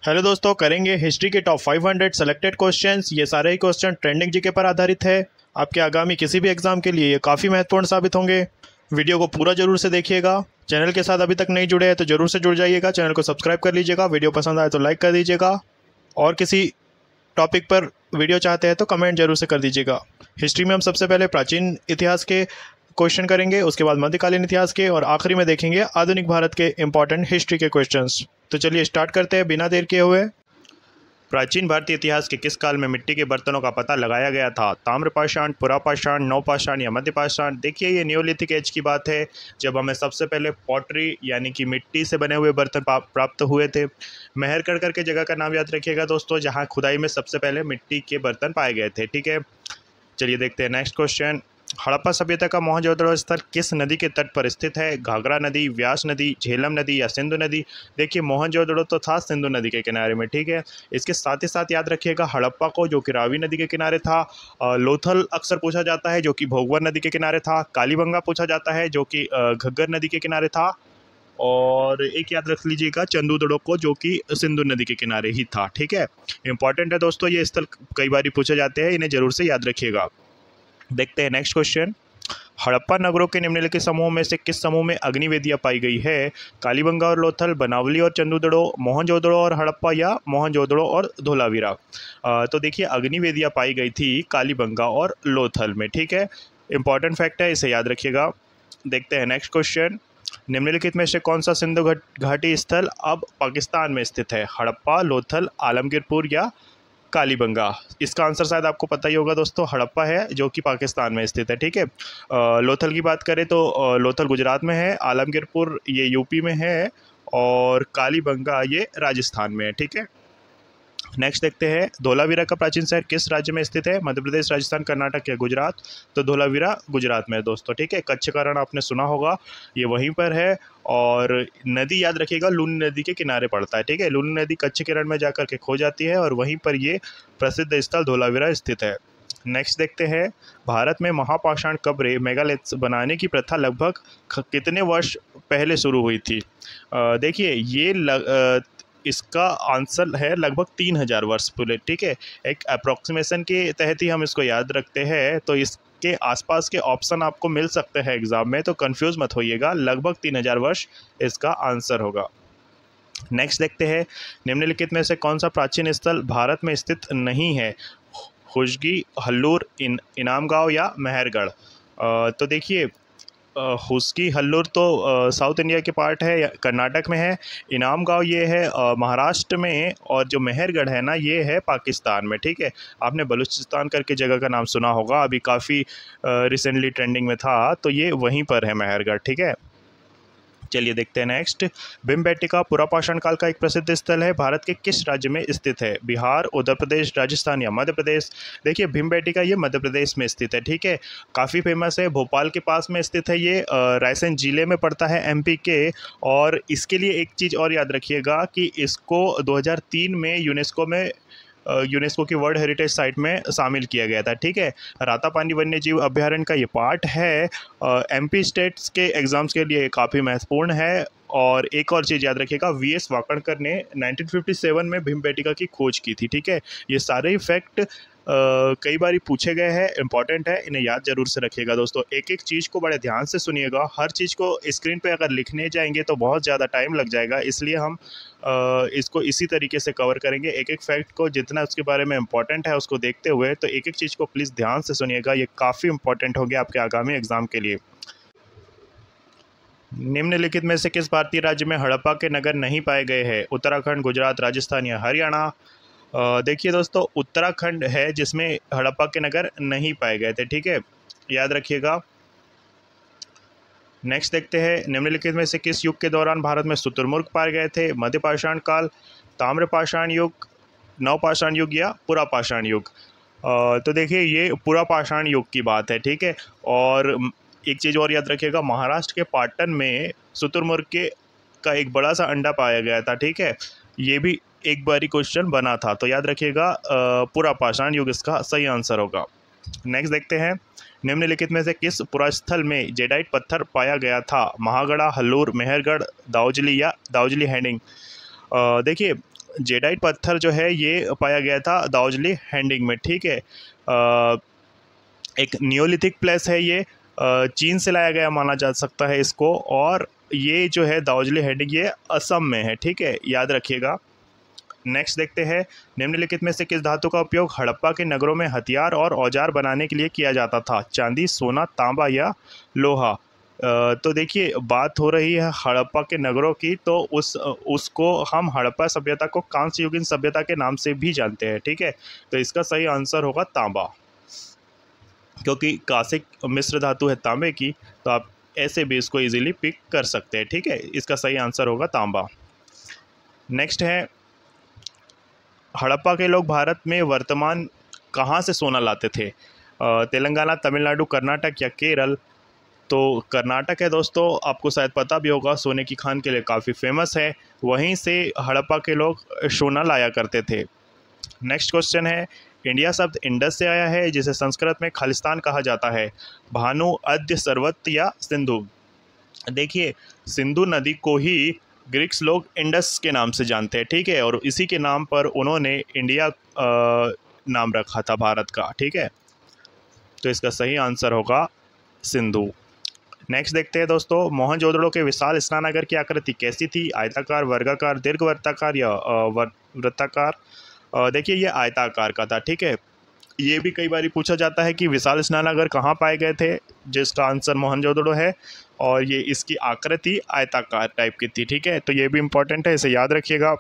Hello दोस्तों, करेंगे history के टॉप 500 सेलेक्टेड क्वेश्चंस। ये सारे ही क्वेश्चन ट्रेंडिंग जीके पर आधारित है। आपके आगामी किसी भी एग्जाम के लिए ये काफ़ी महत्वपूर्ण साबित होंगे। वीडियो को पूरा जरूर से देखिएगा। चैनल के साथ अभी तक नहीं जुड़े हैं तो जरूर से जुड़ जाइएगा। चैनल को सब्सक्राइब कर लीजिएगा। वीडियो पसंद आए तो लाइक कर दीजिएगा और किसी टॉपिक पर वीडियो चाहते हैं तो कमेंट जरूर से कर दीजिएगा। हिस्ट्री में हम सबसे पहले प्राचीन इतिहास के क्वेश्चन करेंगे, उसके बाद मध्यकालीन इतिहास के और आखिरी में देखेंगे आधुनिक भारत के इंपॉर्टेंट हिस्ट्री के क्वेश्चंस। तो चलिए स्टार्ट करते हैं बिना देर किए हुए। प्राचीन भारतीय इतिहास के किस काल में मिट्टी के बर्तनों का पता लगाया गया था? ताम्रपाषाण, पुरापाषाण, नवपाषाण या मध्यपाषाण? देखिए, ये न्योलिथिक एज की बात है, जब हमें सबसे पहले पॉटरी यानी कि मिट्टी से बने हुए बर्तन प्राप्त हुए थे। मेहरगढ़ करके जगह का नाम याद रखिएगा दोस्तों, जहाँ खुदाई में सबसे पहले मिट्टी के बर्तन पाए गए थे। ठीक है, चलिए देखते हैं नेक्स्ट क्वेश्चन। हड़प्पा सभ्यता का मोहनजोदड़ो स्थल किस नदी के तट पर स्थित है? घाघरा नदी, व्यास नदी, झेलम नदी या सिंधु नदी? देखिए, मोहनजोदड़ो तो था सिंधु नदी के किनारे में। ठीक है, इसके साथ ही साथ याद रखिएगा हड़प्पा को, जो कि रावी नदी के किनारे था। लोथल अक्सर पूछा जाता है, जो कि भोगवर नदी के किनारे था। कालीबंगा पूछा जाता है, जो कि घग्गर नदी के किनारे था। और एक याद रख लीजिएगा चंदूदड़ो को, जो कि सिंधु नदी के किनारे ही था। ठीक है, इंपॉर्टेंट है दोस्तों, ये स्थल कई बार पूछे जाते हैं, इन्हें जरूर से याद रखिएगा। देखते हैं नेक्स्ट क्वेश्चन। हड़प्पा नगरों के निम्नलिखित समूह में से किस समूह में अग्निवेदियां पाई गई है? कालीबंगा और लोथल, बनावली और चंदूदड़ो, मोहनजोदड़ो और हड़प्पा या मोहनजोदड़ो और धोलावीरा? तो देखिए, अग्निवेदियां पाई गई थी कालीबंगा और लोथल में। ठीक है, इंपॉर्टेंट फैक्ट है, इसे याद रखिएगा। देखते हैं नेक्स्ट क्वेश्चन। निम्नलिखित में से कौन सा सिंधु घाटी स्थल अब पाकिस्तान में स्थित है? हड़प्पा, लोथल, आलमगीरपुर या कालीबंगा? इसका आंसर शायद आपको पता ही होगा दोस्तों, हड़प्पा है, जो कि पाकिस्तान में स्थित है। ठीक है, लोथल की बात करें तो लोथल गुजरात में है, आलमगीरपुर ये यूपी में है और कालीबंगा ये राजस्थान में है। ठीक है, नेक्स्ट देखते हैं। धोलावीरा का प्राचीन शहर किस राज्य में स्थित है? मध्य प्रदेश, राजस्थान, कर्नाटक या गुजरात? तो धोलावीरा गुजरात में है दोस्तों। ठीक है, कच्छ का रण आपने सुना होगा, ये वहीं पर है। और नदी याद रखिएगा, लूनी नदी के किनारे पड़ता है। ठीक है, लूनी नदी कच्छ के रण में जाकर के खो जाती है और वहीं पर ये प्रसिद्ध स्थल धोलावीरा स्थित है। नेक्स्ट देखते हैं। भारत में महापाषाण कब्रें मेगालिथ्स बनाने की प्रथा लगभग कितने वर्ष पहले शुरू हुई थी? देखिए, ये इसका आंसर है लगभग 3000 वर्ष पहले। ठीक है, एक अप्रोक्सीमेशन के तहत ही हम इसको याद रखते हैं, तो इसके आसपास के ऑप्शन आपको मिल सकते हैं एग्जाम में, तो कंफ्यूज मत होइएगा। लगभग 3000 वर्ष इसका आंसर होगा। नेक्स्ट देखते हैं। निम्नलिखित में से कौन सा प्राचीन स्थल भारत में स्थित नहीं है? खुशगी, हल्लूर, इनामगांव या मेहरगढ़? तो देखिए, हुस्की हल्लूर तो साउथ इंडिया के पार्ट है, कर्नाटक में है। इनाम गांव ये है महाराष्ट्र में, और जो मेहरगढ़ है ना, ये है पाकिस्तान में। ठीक है, आपने बलूचिस्तान करके जगह का नाम सुना होगा, अभी काफ़ी रिसेंटली ट्रेंडिंग में था, तो ये वहीं पर है मेहरगढ़। ठीक है, चलिए देखते हैं नेक्स्ट। भीमबेटका पुरापाषाण काल का एक प्रसिद्ध स्थल है, भारत के किस राज्य में स्थित है? बिहार, उत्तर प्रदेश, राजस्थान या मध्य प्रदेश? देखिए, भीमबेटका ये मध्य प्रदेश में स्थित है। ठीक है, काफ़ी फेमस है, भोपाल के पास में स्थित है ये, रायसेन जिले में पड़ता है एमपी के। और इसके लिए एक चीज़ और याद रखिएगा कि इसको 2003 में यूनेस्को की वर्ल्ड हेरिटेज साइट में शामिल किया गया था। ठीक है, रातापानी वन्य जीव अभ्यारण्य का ये पार्ट है। एमपी स्टेट्स के एग्जाम्स के लिए काफ़ी महत्वपूर्ण है। और एक और चीज़ याद रखिएगा, वीएस वाकणकर ने 1957 में भीमबेटका की खोज की थी। ठीक है, ये सारे ही फैक्ट कई बार पूछे गए हैं, इंपॉर्टेंट है, इन्हें याद जरूर से रखिएगा दोस्तों। एक एक चीज़ को बड़े ध्यान से सुनिएगा, हर चीज़ को स्क्रीन पे अगर लिखने जाएंगे तो बहुत ज़्यादा टाइम लग जाएगा, इसलिए हम इसको इसी तरीके से कवर करेंगे। एक एक फैक्ट को जितना उसके बारे में इंपॉर्टेंट है उसको देखते हुए, तो एक एक चीज़ को प्लीज़ ध्यान से सुनिएगा, ये काफ़ी इंपॉर्टेंट हो गया आपके आगामी एग्जाम के लिए। निम्नलिखित में से किस भारतीय राज्य में हड़प्पा के नगर नहीं पाए गए हैं? उत्तराखंड, गुजरात, राजस्थान या हरियाणा? देखिए दोस्तों, उत्तराखंड है जिसमें हड़प्पा के नगर नहीं पाए गए थे। ठीक है, याद रखिएगा। नेक्स्ट देखते हैं। निम्नलिखित में से किस युग के दौरान भारत में शुतुरमुर्ग पाए गए थे? मध्यपाषाण काल, ताम्रपाषाण युग, नवपाषाण युग या पुरापाषाण युग? तो देखिए, ये पुरापाषाण युग की बात है। ठीक है, और एक चीज़ और याद रखिएगा, महाराष्ट्र के पाटन में शुतुरमुर्ग का एक बड़ा सा अंडा पाया गया था। ठीक है, ये भी एक बारी क्वेश्चन बना था, तो याद रखिएगा पुरापाषाण युग इसका सही आंसर होगा। नेक्स्ट देखते हैं। निम्नलिखित में से किस पुरास्थल में जेडाइट पत्थर पाया गया था? महागढ़ा, हल्लूर, मेहरगढ़, दाउजली या दाउजली हैंडिंग? देखिए, जेडाइट पत्थर जो है ये पाया गया था दार्जिलिंग हैंडिंग में, ठीक है। एक नियोलिथिक प्लेस है ये, चीन से लाया गया माना जा सकता है इसको, और ये जो है दार्जिलिंग हैंडिंग ये असम में है, ठीक है, याद रखिएगा। नेक्स्ट देखते हैं, निम्नलिखित में से किस धातु का उपयोग हड़प्पा के नगरों में हथियार और औजार बनाने के लिए किया जाता था? चांदी, सोना, तांबा या लोहा? तो देखिए बात हो रही है हड़प्पा के नगरों की, तो उसको हम हड़प्पा सभ्यता को कांस्य युगीन सभ्यता के नाम से भी जानते हैं, ठीक है। तो इसका सही आंसर होगा तांबा, क्योंकि कांसिक मिश्र धातु है तांबे की, तो आप ऐसे भी इसको इजीली पिक कर सकते हैं, ठीक है। इसका सही आंसर होगा तांबा। नेक्स्ट है, हड़प्पा के लोग भारत में वर्तमान कहाँ से सोना लाते थे? तेलंगाना, तमिलनाडु, कर्नाटक या केरल? तो कर्नाटक है दोस्तों, आपको शायद पता भी होगा, सोने की खान के लिए काफ़ी फेमस है, वहीं से हड़प्पा के लोग सोना लाया करते थे। नेक्स्ट क्वेश्चन है, इंडिया शब्द इंडस से आया है जिसे संस्कृत में खालिस्तान कहा जाता है? भानु, अद्य, सरवत या सिंधु? देखिए सिंधु नदी को ही ग्रीक्स लोग इंडस के नाम से जानते हैं, ठीक है, और इसी के नाम पर उन्होंने इंडिया नाम रखा था भारत का, ठीक है। तो इसका सही आंसर होगा सिंधु। नेक्स्ट देखते हैं दोस्तों, मोहनजोदड़ो के विशाल स्नानागार की आकृति कैसी थी? आयताकार, वर्गाकार, दीर्घवृत्ताकार या वृत्ताकार? देखिए ये आयताकार का था, ठीक है। ये भी कई बार पूछा जाता है कि विशाल स्नानागार कहाँ पाए गए थे, जिसका आंसर मोहनजोदड़ो है, और ये इसकी आकृति आयताकार टाइप की थी, ठीक है। तो ये भी इम्पोर्टेंट है, इसे याद रखिएगा।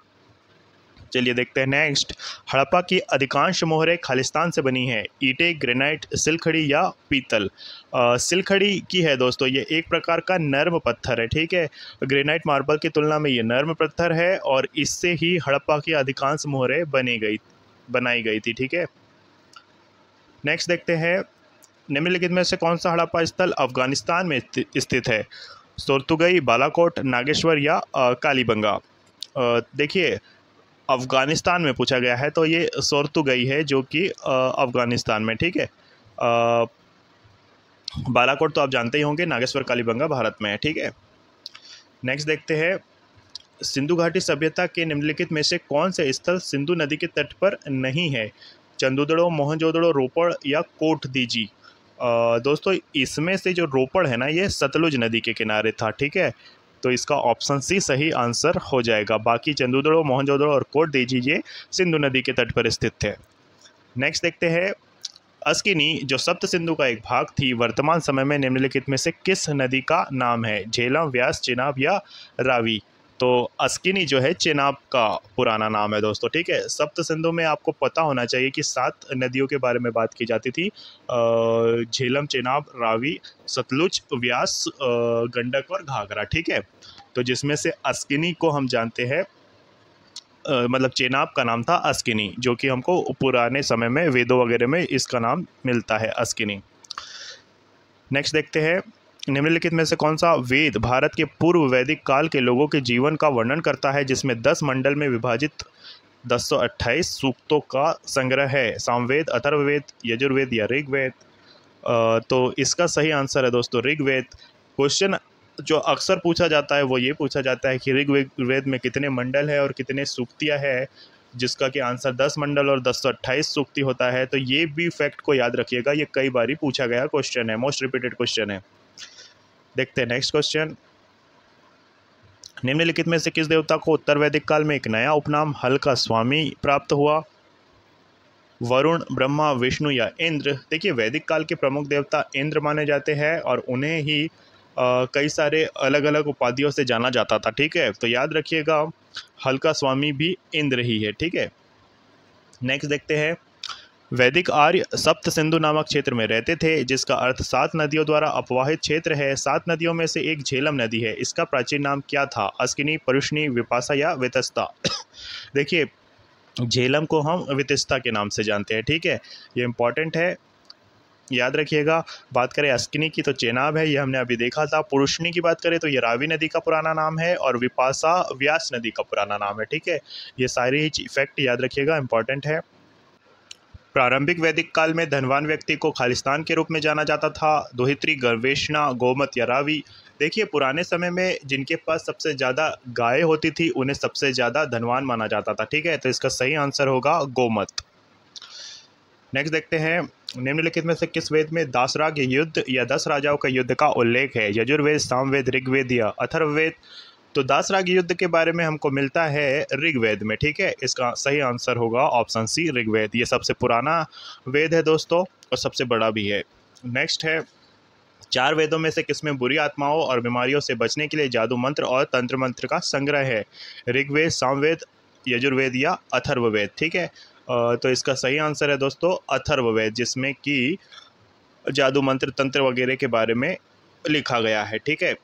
चलिए देखते हैं नेक्स्ट, हड़प्पा की अधिकांश मोहरें खालिस्तान से बनी है? ईंटें, ग्रेनाइट, सिलखड़ी या पीतल? सिलखड़ी की है दोस्तों, ये एक प्रकार का नर्म पत्थर है, ठीक है। ग्रेनाइट मार्बल की तुलना में ये नर्म पत्थर है, और इससे ही हड़प्पा की अधिकांश मोहरें बनाई गई थी, ठीक है। नेक्स्ट देखते हैं, निम्नलिखित में से कौन सा हड़प्पा स्थल अफगानिस्तान में स्थित है? सोर्तुगई, बालाकोट, नागेश्वर या कालीबंगा? देखिए अफगानिस्तान में पूछा गया है, तो ये सोर्तुगई है जो कि अफगानिस्तान में, ठीक है। बालाकोट तो आप जानते ही होंगे, नागेश्वर कालीबंगा भारत में है, ठीक है। नेक्स्ट देखते हैं, सिंधु घाटी सभ्यता के निम्नलिखित में से कौन से स्थल सिंधु नदी के तट पर नहीं है? चंदुदड़ो, मोहनजोदड़ो, रोपड़ या कोटदीजी? दोस्तों इसमें से जो रोपड़ है ना, ये सतलुज नदी के किनारे था, ठीक है। तो इसका ऑप्शन सी सही आंसर हो जाएगा। बाकी चंदुदड़ो, मोहनजोदड़ो और कोटदीजी ये सिंधु नदी के तट पर स्थित थे। नेक्स्ट देखते हैं, अस्किनी जो सप्त सिंधु का एक भाग थी, वर्तमान समय में निम्नलिखित में से किस नदी का नाम है? झेलम, व्यास, चेनाब या रावी? तो अस्किनी जो है चेनाब का पुराना नाम है दोस्तों, ठीक है। सप्त सिंधु में आपको पता होना चाहिए कि 7 नदियों के बारे में बात की जाती थी, झेलम, चेनाब, रावी, सतलुज, व्यास, गंडक और घाघरा, ठीक है। तो जिसमें से अस्किनी को हम जानते हैं, मतलब चेनाब का नाम था अस्किनी, जो कि हमको पुराने समय में वेदों वगैरह में इसका नाम मिलता है, अस्किनी। नेक्स्ट देखते हैं, निम्नलिखित में से कौन सा वेद भारत के पूर्व वैदिक काल के लोगों के जीवन का वर्णन करता है, जिसमें 10 मंडल में विभाजित 1028 सूक्तों का संग्रह है? सामवेद, अथर्ववेद, यजुर्वेद या ऋग्वेद? तो इसका सही आंसर है दोस्तों ऋग्वेद। क्वेश्चन जो अक्सर पूछा जाता है वो ये पूछा जाता है कि ऋग्वेद में कितने मंडल है और कितने सूक्तियाँ है, जिसका कि आंसर 10 मंडल और 1028 सूक्ति होता है। तो ये भी फैक्ट को याद रखिएगा, ये कई बार पूछा गया क्वेश्चन है, मोस्ट रिपीटेड क्वेश्चन है। देखते हैं नेक्स्ट क्वेश्चन, निम्नलिखित में से किस देवता को उत्तर वैदिक काल में एक नया उपनाम हल का स्वामी प्राप्त हुआ? वरुण, ब्रह्मा, विष्णु या इंद्र? देखिए वैदिक काल के प्रमुख देवता इंद्र माने जाते हैं, और उन्हें ही कई सारे अलग अलग उपाधियों से जाना जाता था, ठीक है। तो याद रखिएगा हल का स्वामी भी इंद्र ही है, ठीक है। नेक्स्ट देखते हैं, वैदिक आर्य सप्त सिंधु नामक क्षेत्र में रहते थे, जिसका अर्थ 7 नदियों द्वारा अपवाहित क्षेत्र है। 7 नदियों में से एक झेलम नदी है, इसका प्राचीन नाम क्या था? अस्किनी, परुष्णी, विपासा या वितस्ता? देखिए झेलम को हम वितस्ता के नाम से जानते हैं, ठीक है, ये इंपॉर्टेंट है, याद रखिएगा। बात करें अस्किनी की तो चेनाब है, ये हमने अभी देखा था। पुरुषनी की बात करें तो ये रावी नदी का पुराना नाम है, और विपासा व्यास नदी का पुराना नाम है, ठीक है। ये सारे ही फैक्ट याद रखिएगा, इंपॉर्टेंट है। प्रारंभिक वैदिक काल में धनवान व्यक्ति को खालिस्तान के रूप में जाना जाता था। दोहित्री, गवेषणा, गोमत या रावी? देखिए पुराने समय में जिनके पास सबसे ज़्यादा गाय होती थी उन्हें सबसे ज़्यादा धनवान माना जाता था, ठीक है। तो इसका सही आंसर होगा गोमत। नेक्स्ट देखते हैं, निम्नलिखित में से किस वेद में दासराग युद्ध या 10 राजाओं का युद्ध का उल्लेख है? यजुर्वेद, सामवेद, ऋग्वेद या अथर्ववेद? तो दासराग युद्ध के बारे में हमको मिलता है ऋग्वेद में, ठीक है। इसका सही आंसर होगा ऑप्शन सी ऋग्वेद। ये सबसे पुराना वेद है दोस्तों और सबसे बड़ा भी है। नेक्स्ट है, 4 वेदों में से किसमें बुरी आत्माओं और बीमारियों से बचने के लिए जादू मंत्र और तंत्र मंत्र का संग्रह है? ऋग्वेद, सामवेद, यजुर्वेद या अथर्ववेद, ठीक है। तो इसका सही आंसर है दोस्तों अथर्ववेद, जिसमें कि जादू मंत्र तंत्र वगैरह के बारे में लिखा गया है, ठीक है।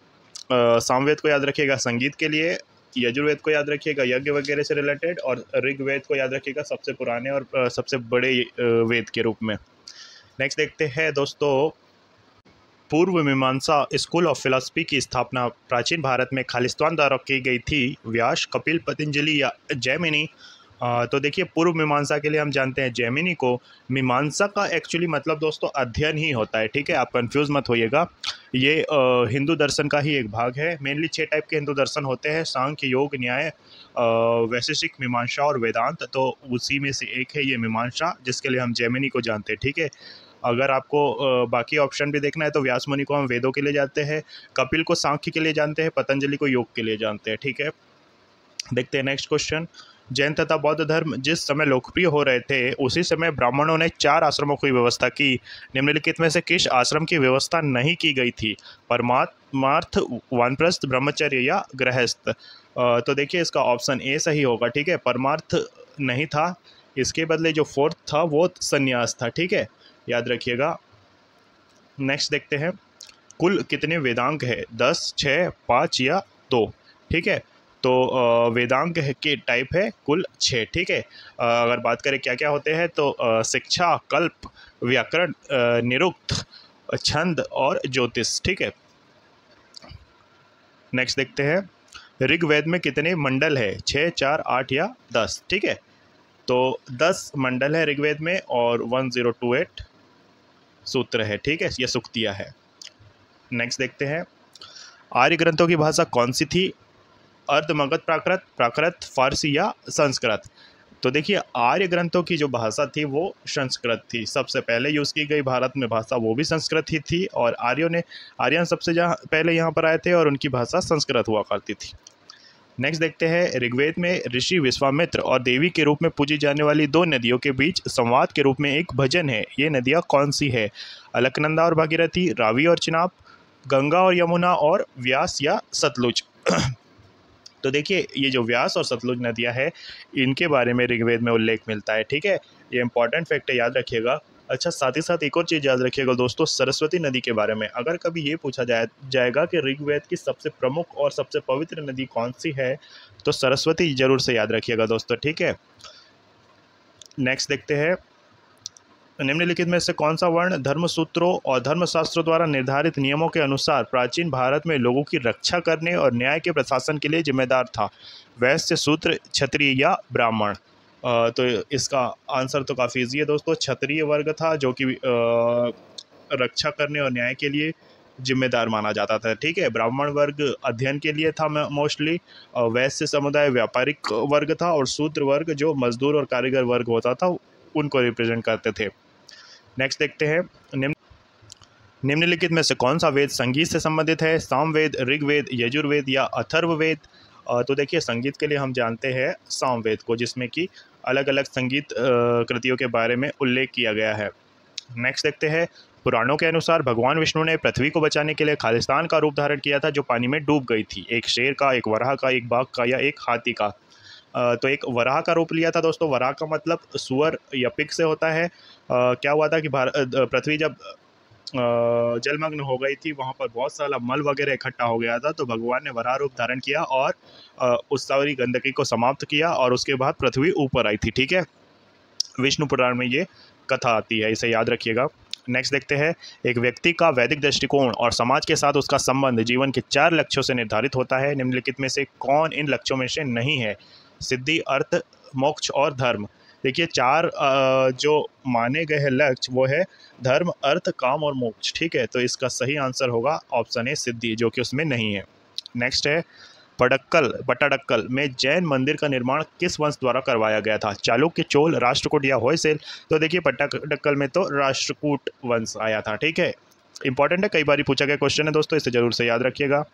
सामवेद को याद रखिएगा संगीत के लिए, यजुर्वेद को याद रखिएगा यज्ञ वगैरह से रिलेटेड, और ऋग्वेद को याद रखिएगा सबसे पुराने और सबसे बड़े वेद के रूप में। नेक्स्ट देखते हैं दोस्तों, पूर्व मीमांसा स्कूल ऑफ फिलॉसफी की स्थापना प्राचीन भारत में खालिस्तान द्वारा की गई थी? व्यास, कपिल, पतंजलि या जैमिनी? तो देखिए पूर्व मीमांसा के लिए हम जानते हैं जैमिनी को। मीमांसा का एक्चुअली मतलब दोस्तों अध्ययन ही होता है, ठीक है। आप कंफ्यूज मत होइएगा, ये हिंदू दर्शन का ही एक भाग है। मेनली 6 टाइप के हिंदू दर्शन होते हैं, सांख्य, योग, न्याय, वैशेषिक, मीमांसा और वेदांत। तो उसी में से एक है ये मीमांसा, जिसके लिए हम जैमिनी को जानते हैं, ठीक है। अगर आपको बाकी ऑप्शन भी देखना है तो व्यास मुनि को हम वेदों के लिए जानते हैं, कपिल को सांख्य के लिए जानते हैं, पतंजलि को योग के लिए जानते हैं, ठीक है। देखते हैं नेक्स्ट क्वेश्चन, जैन तथा बौद्ध धर्म जिस समय लोकप्रिय हो रहे थे उसी समय ब्राह्मणों ने 4 आश्रमों की व्यवस्था की। निम्नलिखित में से किस आश्रम की व्यवस्था नहीं की गई थी? परमार्थ, वानप्रस्थ, ब्रह्मचर्य या गृहस्थ? तो देखिए इसका ऑप्शन ए सही होगा, ठीक है। परमार्थ नहीं था, इसके बदले जो 4th था वो संन्यास था, ठीक है, याद रखिएगा। नेक्स्ट देखते हैं, कुल कितने वेदांग है? 10, 6, 5 या 2, ठीक है। तो वेदांग के टाइप है कुल 6, ठीक है। अगर बात करें क्या क्या होते हैं तो शिक्षा, कल्प, व्याकरण, निरुक्त, छंद और ज्योतिष, ठीक है। नेक्स्ट देखते हैं, ऋग्वेद में कितने मंडल है? 6, 4, 8 या 10, ठीक है। तो 10 मंडल है ऋग्वेद में और 1028 सूत्र है, ठीक है, ये सूक्तियाँ है। नेक्स्ट देखते हैं, आर्य ग्रंथों की भाषा कौन सी थी? अर्धमगध प्राकृत, प्राकृत, फारसी या संस्कृत? तो देखिए आर्य ग्रंथों की जो भाषा थी वो संस्कृत थी। सबसे पहले यूज़ की गई भारत में भाषा वो भी संस्कृत ही थी, और आर्यन सबसे पहले यहाँ पर आए थे और उनकी भाषा संस्कृत हुआ करती थी। नेक्स्ट देखते हैं, ऋग्वेद में ऋषि विश्वामित्र और देवी के रूप में पूजी जाने वाली 2 नदियों के बीच संवाद के रूप में एक भजन है, ये नदियाँ कौन सी है? अलकनंदा और भागीरथी, रावी और चिनाब, गंगा और यमुना, और व्यास या सतलुज? तो देखिए ये जो व्यास और सतलुज नदियाँ हैं इनके बारे में ऋग्वेद में उल्लेख मिलता है, ठीक है। ये इंपॉर्टेंट फैक्ट है, याद रखिएगा। अच्छा, साथ ही साथ एक और चीज़ याद रखिएगा दोस्तों, सरस्वती नदी के बारे में। अगर कभी ये पूछा जाएगा कि ऋग्वेद की सबसे प्रमुख और सबसे पवित्र नदी कौन सी है, तो सरस्वती जरूर से याद रखिएगा दोस्तों, ठीक है। नेक्स्ट देखते हैं, निम्नलिखित में से कौन सा वर्ण धर्मसूत्रों और धर्मशास्त्रों द्वारा निर्धारित नियमों के अनुसार प्राचीन भारत में लोगों की रक्षा करने और न्याय के प्रशासन के लिए जिम्मेदार था? वैश्य, शूद्र, क्षत्रिय या ब्राह्मण? तो इसका आंसर तो काफ़ी ईजी है दोस्तों, क्षत्रिय वर्ग था जो कि रक्षा करने और न्याय के लिए जिम्मेदार माना जाता था, ठीक है। ब्राह्मण वर्ग अध्ययन के लिए था मोस्टली, वैश्य समुदाय व्यापारिक वर्ग था, और शूद्र वर्ग जो मजदूर और कारीगर वर्ग होता था उनको रिप्रेजेंट करते थे। नेक्स्ट देखते हैं, निम्नलिखित में से कौन सा वेद संगीत से संबंधित है? सामवेद, ऋग्वेद, यजुर्वेद या अथर्ववेद? तो देखिए संगीत के लिए हम जानते हैं सामवेद को, जिसमें कि अलग अलग संगीत कृतियों के बारे में उल्लेख किया गया है। नेक्स्ट देखते हैं, पुराणों के अनुसार भगवान विष्णु ने पृथ्वी को बचाने के लिए खालिस्तान का रूप धारण किया था जो पानी में डूब गई थी। एक शेर का, एक वराह का, एक बाघ का या एक हाथी का? तो एक वराह का रूप लिया था दोस्तों। वराह का मतलब सुअर या पिग से होता है। क्या हुआ था कि पृथ्वी जब जलमग्न हो गई थी, वहाँ पर बहुत सारा मल वगैरह इकट्ठा हो गया था, तो भगवान ने वराह रूप धारण किया और उस सारी गंदगी को समाप्त किया, और उसके बाद पृथ्वी ऊपर आई थी, ठीक है। विष्णु पुराण में ये कथा आती है, इसे याद रखिएगा। नेक्स्ट देखते हैं, एक व्यक्ति का वैदिक दृष्टिकोण और समाज के साथ उसका संबंध जीवन के 4 लक्ष्यों से निर्धारित होता है। निम्नलिखित में से कौन इन लक्ष्यों में से नहीं है? सिद्धि, अर्थ, मोक्ष और धर्म? देखिए चार जो माने गए हैं लक्ष्य वो है धर्म, अर्थ, काम और मोक्ष। ठीक है, तो इसका सही आंसर होगा ऑप्शन ए सिद्धि, जो कि उसमें नहीं है। नेक्स्ट है पट्टाडक्कल में जैन मंदिर का निर्माण किस वंश द्वारा करवाया गया था? चालुक्य, चोल, राष्ट्रकूट या होयसल? तो देखिए पट्टाडक्कल में तो राष्ट्रकूट वंश आया था। ठीक है, इंपॉर्टेंट है, कई बार पूछा गया क्वेश्चन है दोस्तों, इसे जरूर से याद रखिएगा।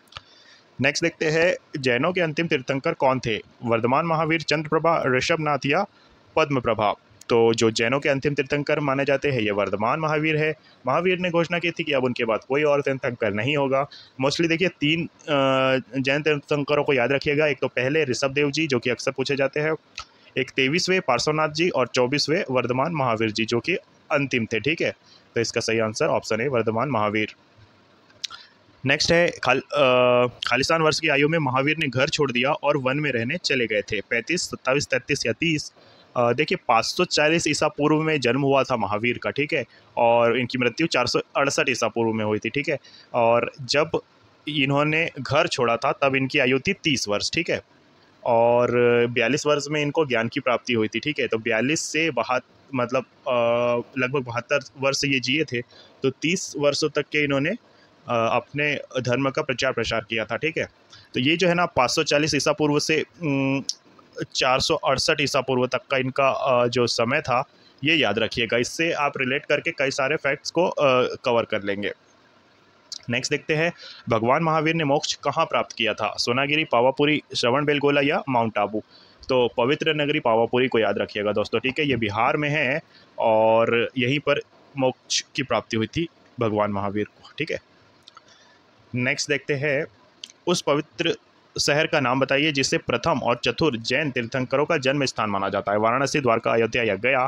नेक्स्ट देखते हैं जैनों के अंतिम तीर्थंकर कौन थे? वर्धमान महावीर, चंद्रप्रभा, ऋषभनाथ या पद्मप्रभा? तो जो जैनों के अंतिम तीर्थंकर माने जाते हैं ये वर्धमान महावीर है। महावीर ने घोषणा की थी कि अब उनके बाद कोई और तीर्थंकर नहीं होगा। मोस्टली देखिए तीन जैन तीर्थंकरों को याद रखिएगा। एक तो पहले ऋषभ देव जी जो कि अक्सर पूछे जाते हैं, एक 23वें पार्श्वनाथ जी और 24वें वर्धमान महावीर जी जो कि अंतिम थे। ठीक है, तो इसका सही आंसर ऑप्शन है वर्धमान महावीर। नेक्स्ट है खालिस्तान वर्ष की आयु में महावीर ने घर छोड़ दिया और वन में रहने चले गए थे? 35, 27, 33 या 30? देखिए 540 ईसा पूर्व में जन्म हुआ था महावीर का। ठीक है, और इनकी मृत्यु 468 ईसा पूर्व में हुई थी। ठीक है, और जब इन्होंने घर छोड़ा था तब इनकी आयु थी 30 वर्ष। ठीक है, और 42 वर्ष में इनको ज्ञान की प्राप्ति हुई थी। ठीक है, तो 42 से मतलब लगभग 72 वर्ष ये जिए थे, तो 30 वर्षों तक के इन्होंने अपने धर्म का प्रचार प्रसार किया था। ठीक है, तो ये जो है ना 540 ईसा पूर्व से 468 ईसा पूर्व तक का इनका जो समय था, ये याद रखिएगा। इससे आप रिलेट करके कई सारे फैक्ट्स को कवर कर लेंगे। नेक्स्ट देखते हैं भगवान महावीर ने मोक्ष कहाँ प्राप्त किया था? सोनागिरी, पावापुरी, श्रवणबेलगोला या माउंट आबू? तो पवित्र नगरी पावापुरी को याद रखिएगा दोस्तों। ठीक है, ये बिहार में है और यहीं पर मोक्ष की प्राप्ति हुई थी भगवान महावीर को। ठीक है, नेक्स्ट देखते हैं उस पवित्र शहर का नाम बताइए जिसे प्रथम और चतुर्थ जैन तीर्थंकरों का जन्म स्थान माना जाता है? वाराणसी, द्वारका, अयोध्या या गया?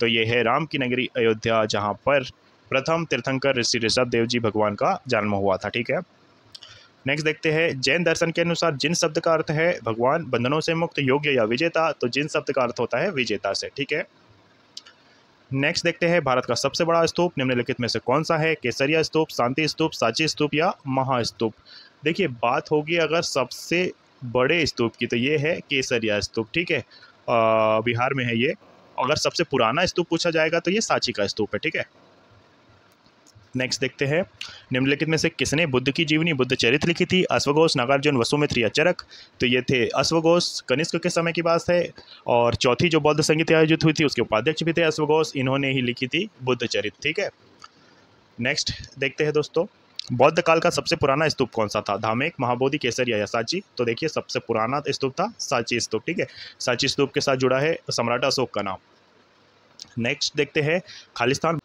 तो ये है राम की नगरी अयोध्या, जहाँ पर प्रथम तीर्थंकर ऋषि ऋषभ देव जी भगवान का जन्म हुआ था। ठीक है, नेक्स्ट देखते हैं जैन दर्शन के अनुसार जिन शब्द का अर्थ है भगवान बंधनों से मुक्त, योग्य या विजेता? तो जिन शब्द का अर्थ होता है विजेता से। ठीक है, नेक्स्ट देखते हैं भारत का सबसे बड़ा स्तूप निम्नलिखित में से कौन सा है? केसरिया स्तूप, शांति स्तूप, सांची स्तूप या महास्तूप? देखिए बात होगी अगर सबसे बड़े स्तूप की तो ये है केसरिया स्तूप। ठीक है, बिहार में है ये। अगर सबसे पुराना स्तूप पूछा जाएगा तो ये सांची का स्तूप है। ठीक है, नेक्स्ट देखते हैं निम्नलिखित में से किसने बुद्ध की जीवनी बुद्ध चरित्र लिखी थी? अश्वघोष, नागार्जुन, वसुमित्र या चरक? तो ये थे अश्वघोष, कनिष्क के समय की बात है। और चौथी जो बौद्ध संगीत आयोजित हुई थी उसके उपाध्यक्ष भी थे अश्वघोष, इन्होंने ही लिखी थी बुद्ध चरित्र। ठीक है, नेक्स्ट देखते हैं दोस्तों बौद्ध काल का सबसे पुराना स्तूप कौन सा था? धामेक, महाबोधि, केसरिया या सांची? तो देखिए सबसे पुराना स्तूप था सांची स्तूप। ठीक है, सांची स्तूप के साथ जुड़ा है सम्राट अशोक का नाम। नेक्स्ट देखते हैं खालिस्तान